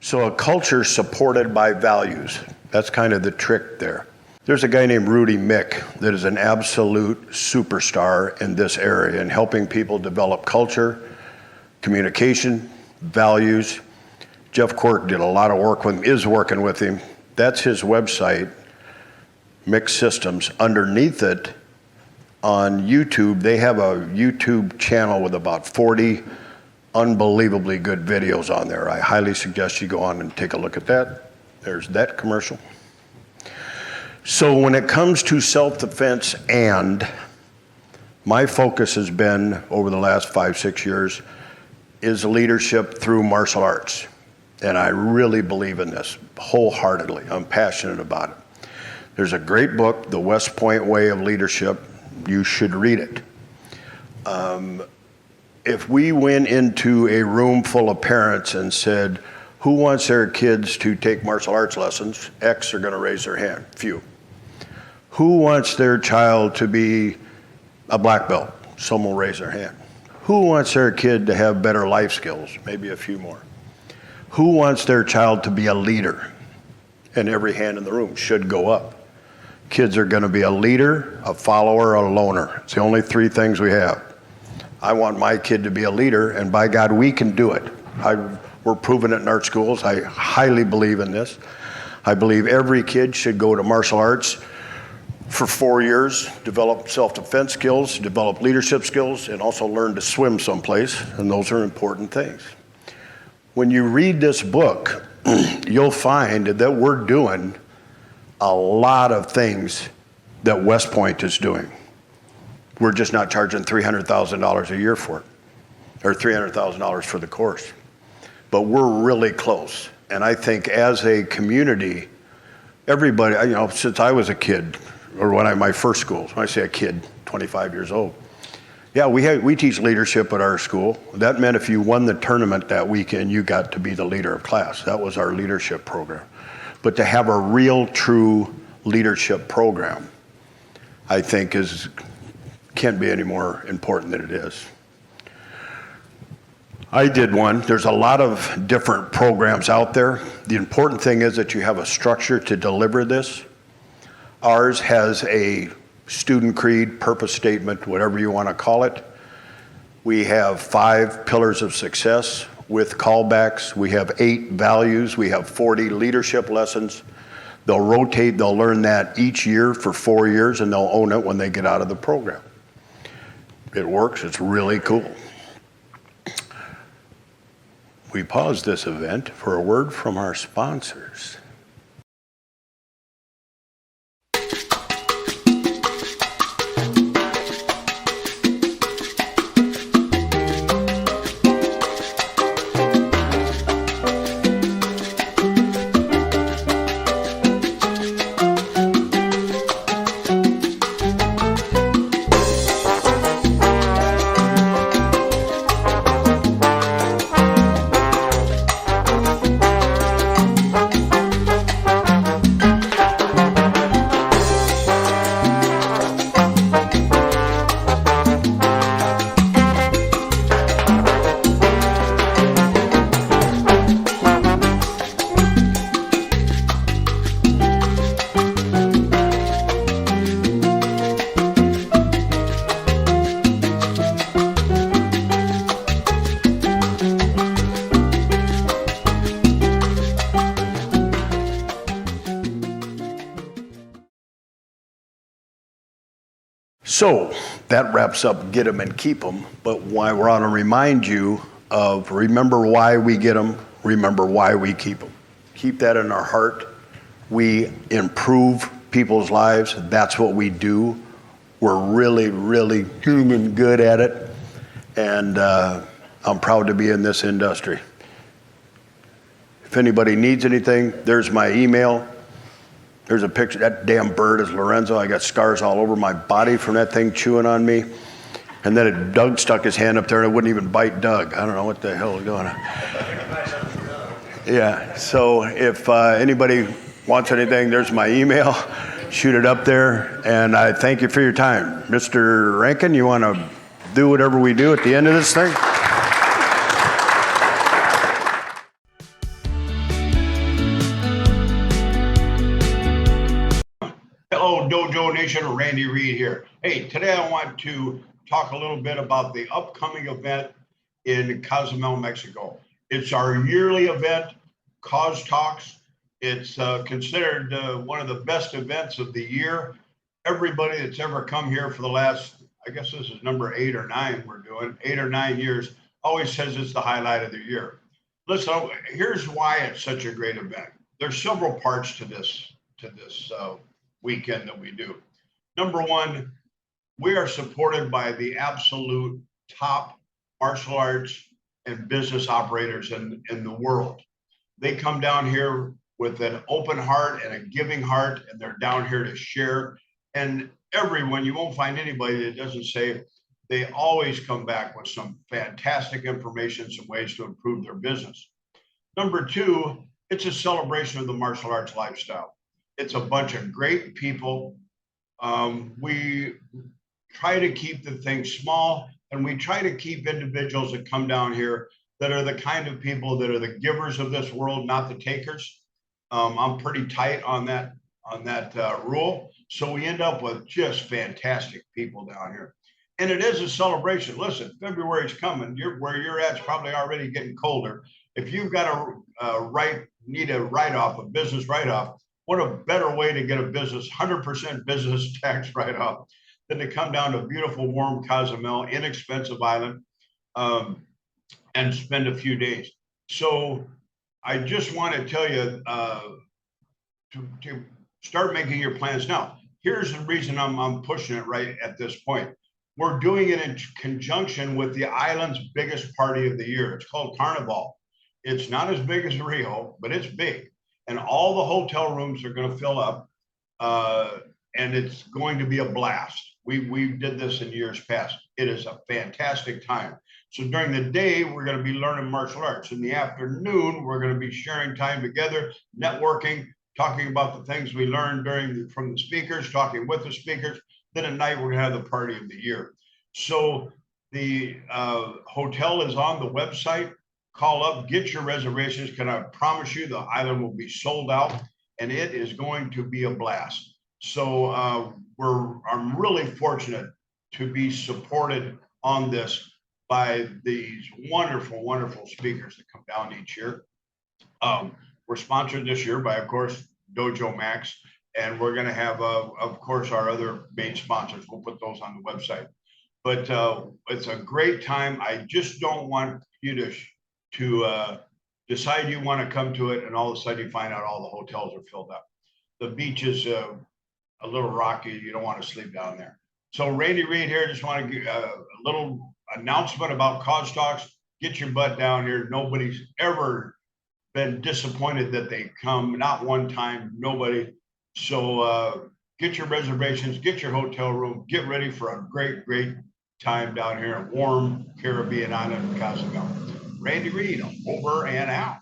So a culture supported by values. That's kind of the trick there. There's a guy named Rudy Mick that is an absolute superstar in this area in helping people develop culture, communication, values. Jeff Quirk did a lot of work with him, is working with him. That's his website, Mick Systems. Underneath it, on YouTube, they have a YouTube channel with about 40 unbelievably good videos on there. I highly suggest you go on and take a look at that. There's that commercial. So when it comes to self-defense, and my focus has been over the last 5-6 years is leadership through martial arts. And I really believe in this wholeheartedly. I'm passionate about it. There's a great book, The West Point Way of Leadership. You should read it. If we went into a room full of parents and said, who wants their kids to take martial arts lessons? X are going to raise their hand, few. Who wants their child to be a black belt? Some will raise their hand. Who wants their kid to have better life skills? Maybe a few more. Who wants their child to be a leader? And every hand in the room should go up. Kids are going to be a leader, a follower, a loner. It's the only three things we have. I want my kid to be a leader, and by God, we can do it. We're proving it in our schools. I highly believe in this. I believe every kid should go to martial arts for 4 years, develop self-defense skills, develop leadership skills, and also learn to swim someplace, and those are important things. When you read this book, you'll find that we're doing a lot of things that West Point is doing. We're just not charging $300,000 a year for it, or $300,000 for the course. But we're really close. And I think as a community, everybody, since I was a kid, or my first school, when I say a kid, 25 years old. Yeah, we teach leadership at our school. That meant if you won the tournament that weekend, you got to be the leader of class. That was our leadership program. But to have a real, true leadership program, I think can't be any more important than it is. I did one. There's a lot of different programs out there. The important thing is that you have a structure to deliver this. Ours has a student creed, purpose statement, whatever you want to call it. We have 5 pillars of success with callbacks. We have 8 values. We have 40 leadership lessons. They'll rotate, they'll learn that each year for 4 years, and they'll own it when they get out of the program. It works, it's really cool. We pause this event for a word from our sponsors. So that wraps up get them and keep them, but why we're on to remind you of remember why we get them, remember why we keep them. Keep that in our heart. We improve people's lives. That's what we do. We're really, really human good at it. And I'm proud to be in this industry. If anybody needs anything, there's my email. There's a picture. That damn bird is Lorenzo. I got scars all over my body from that thing chewing on me. And then Doug stuck his hand up there and it wouldn't even bite Doug. I don't know what the hell was going on. Yeah, so if anybody wants anything, there's my email. Shoot it up there. And I thank you for your time. Mr. Rankin, you want to do whatever we do at the end of this thing? Dojo Nation, Randy Reid here. Hey, today I want to talk a little bit about the upcoming event in Cozumel, Mexico. It's our yearly event, Cause Talks. It's considered one of the best events of the year. Everybody that's ever come here for the last, I guess this is number 8 or 9 we're doing, 8 or 9 years, always says it's the highlight of the year. Listen, here's why it's such a great event. There's several parts to this weekend that we do. Number one, we are supported by the absolute top martial arts and business operators in the world. They come down here with an open heart and a giving heart, and they're down here to share. And everyone, you won't find anybody that doesn't say they always come back with some fantastic information, some ways to improve their business. Number two, it's a celebration of the martial arts lifestyle. It's a bunch of great people. We try to keep the thing small, and we try to keep individuals that come down here that are the kind of people that are the givers of this world, not the takers. I'm pretty tight on that rule. So we end up with just fantastic people down here. And it is a celebration. Listen, February's coming. Where you're at is probably already getting colder. If you've got need a write-off, a business write-off, what a better way to get a 100% business tax write-off than to come down to beautiful, warm Cozumel, inexpensive island, and spend a few days. So I just want to tell you to start making your plans now. Here's the reason I'm pushing it right at this point. We're doing it in conjunction with the island's biggest party of the year. It's called Carnival. It's not as big as Rio, but it's big. And all the hotel rooms are going to fill up, and it's going to be a blast. We did this in years past. It is a fantastic time. So during the day, we're going to be learning martial arts. In the afternoon, we're going to be sharing time together, networking, talking about the things we learned from the speakers, talking with the speakers. Then at night, we're going to have the party of the year. So the hotel is on the website. Call up, get your reservations. Can I promise you the island will be sold out, and it is going to be a blast. So I'm really fortunate to be supported on this by these wonderful, wonderful speakers that come down each year. We're sponsored this year by, of course, Dojo Max, and we're going to have, of course, our other main sponsors. We'll put those on the website. But it's a great time. I just don't want you to decide you want to come to it, and all of a sudden you find out all the hotels are filled up. The beach is a little rocky. You don't want to sleep down there. So Randy Reid here. Just want to give a little announcement about Cause Talks. Get your butt down here. Nobody's ever been disappointed that they come. Not one time, nobody. So get your reservations, get your hotel room, get ready for a great, great time down here in warm Caribbean island of Cozumel. Randy Reid, over and out.